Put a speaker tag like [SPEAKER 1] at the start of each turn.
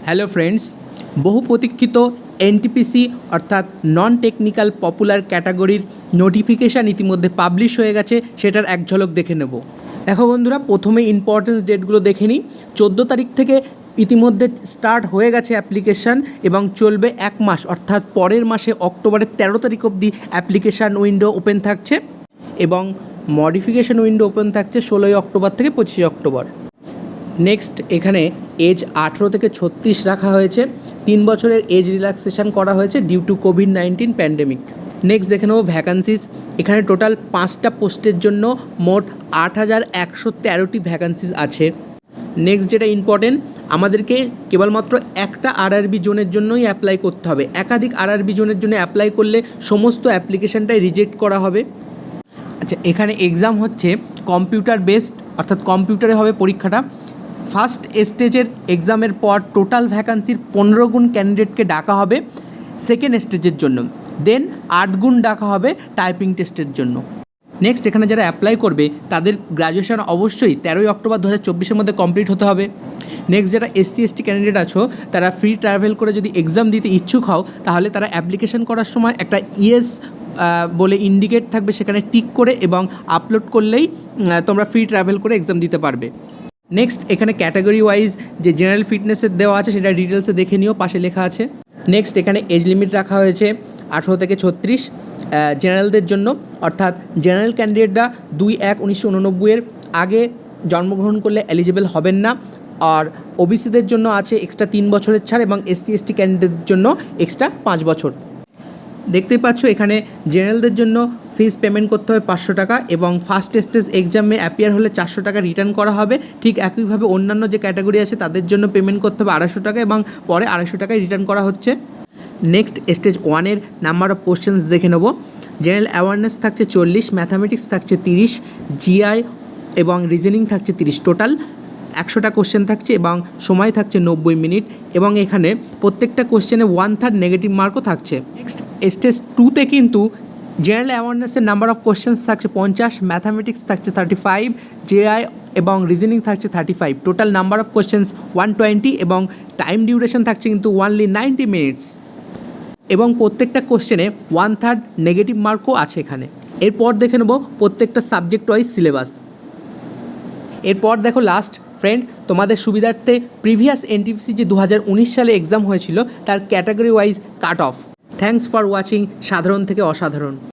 [SPEAKER 1] Hello friends, বহু প্রতীক্ষিত NTPC অর্থাৎ নন টেকনিক্যাল পপুলার ক্যাটাগরির নোটিফিকেশান ইতিমধ্যে পাবলিশ হয়ে গেছে। সেটার এক ঝলক দেখে নেব। দেখো বন্ধুরা, প্রথমে ইম্পর্টেন্স ডেটগুলো দেখে নিই। 14 তারিখ থেকে ইতিমধ্যে স্টার্ট হয়ে গেছে অ্যাপ্লিকেশান এবং চলবে 1 মাস, অর্থাৎ পরের মাসে অক্টোবরের 13 তারিখ অবধি অ্যাপ্লিকেশান উইন্ডো ওপেন থাকছে এবং মডিফিকেশান উইন্ডো ওপেন থাকছে 16 অক্টোবর থেকে 25 অক্টোবর। নেক্সট, এখানে এজ 18 থেকে 36 রাখা হয়েছে। 3 বছরের এজ রিল্যাক্সেশন করা হয়েছে ডিউ টু কোভিড-19 প্যান্ডেমিক। নেক্সট দেখে নেব ভ্যাকান্সিজ। এখানে টোটাল 5টা পোস্টের জন্য মোট 8113টি ভ্যাকান্সিজ আছে। নেক্সট যেটা ইম্পর্টেন্ট, আমাদেরকে কেবলমাত্র একটা আরআরবি জোনের জন্যই অ্যাপ্লাই করতে হবে। একাধিক আরআরবি জোনের জন্য অ্যাপ্লাই করলে সমস্ত অ্যাপ্লিকেশানটাই রিজেক্ট করা হবে। আচ্ছা, এখানে এক্সাম হচ্ছে কম্পিউটার বেসড, অর্থাৎ কম্পিউটারে হবে পরীক্ষাটা। ফার্স্ট স্টেজের এক্সামের পর টোটাল ভ্যাকান্সির 15 গুণ ক্যান্ডিডেটকে ডাকা হবে সেকেন্ড স্টেজের জন্য, দেন 8 গুণ ডাকা হবে টাইপিং টেস্টের জন্য। নেক্সট, এখানে যারা অ্যাপ্লাই করবে তাদের গ্র্যাজুয়েশন অবশ্যই 13 অক্টোবর 2024-এর মধ্যে কমপ্লিট হতে হবে। নেক্সট, যারা SC/ST ক্যান্ডিডেট আছো তারা ফ্রি ট্রাভেল করে যদি এক্সাম দিতে ইচ্ছুক হও, তাহলে তারা অ্যাপ্লিকেশন করার সময় একটা ইয়েস বলে ইন্ডিকেট থাকবে, সেখানে টিক করে এবং আপলোড করলেই তোমরা ফ্রি ট্রাভেল করে এক্সাম দিতে পারবে। নেক্সট, এখানে ক্যাটাগরি ওয়াইজ যে জেনারেল ফিটনেসের দেওয়া আছে সেটা ডিটেলসে দেখে নিও, পাশে লেখা আছে। নেক্সট, এখানে এজ লিমিট রাখা হয়েছে 18 থেকে 36 জেনারেলদের জন্য, অর্থাৎ জেনারেল ক্যান্ডিডেটরা 2/1/1989 আগে জন্মগ্রহণ করলে এলিজিবল হবেন না। আর ওবিসিদের জন্য আছে এক্সট্রা 3 বছরের ছাড় এবং SC/ST ক্যান্ডিডেটদের জন্য এক্সট্রা 5 বছর। দেখতেই পাচ্ছ এখানে জেনারেলদের জন্য ফিস পেমেন্ট করতে হবে 500 টাকা এবং ফার্স্ট স্টেজ এক্সামে অ্যাপিয়ার হলে 400 টাকা রিটার্ন করা হবে। ঠিক একইভাবে অন্যান্য যে ক্যাটাগরি আছে তাদের জন্য পেমেন্ট করতে হবে 250 টাকা এবং পরে 250 টাকায় রিটার্ন করা হচ্ছে। নেক্সট, স্টেজ 1-এর নাম্বার অফ কোশ্চেন্স দেখে নেব। জেনারেল অ্যাওয়ারনেস থাকছে 40, ম্যাথামেটিক্স থাকছে 30, জিআই এবং রিজনিং থাকছে 30। টোটাল 100টা কোশ্চেন থাকছে এবং সময় থাকছে 90 মিনিট এবং এখানে প্রত্যেকটা কোশ্চেনে 1/3 নেগেটিভ মার্কও থাকছে। নেক্সট, স্টেজ 2-তে কিন্তু জেনারেল অ্যাওয়ারনেসের নাম্বার অফ কোশ্চেন্স থাকছে 50, ম্যাথামেটিক্স থাকছে 35, জেআই এবং রিজনিং থাকছে 35। টোটাল নাম্বার অফ কোশ্চেন্স 120 এবং টাইম ডিউরেশন থাকছে কিন্তু অনলি 90 মিনিটস এবং প্রত্যেকটা কোশ্চেনে 1/3 নেগেটিভ মার্কও আছে এখানে। এরপর দেখে নেব প্রত্যেকটা সাবজেক্ট ওয়াইজ সিলেবাস। এরপর দেখো লাস্ট ফ্রেন্ড, তোমাদের সুবিধার্থে প্রিভিয়াস এনটিপিসি যে 2019 সালে এক্সাম হয়েছিল তার category wise cut off. Thanks for watching সাধারণ থেকে অসাধারণ।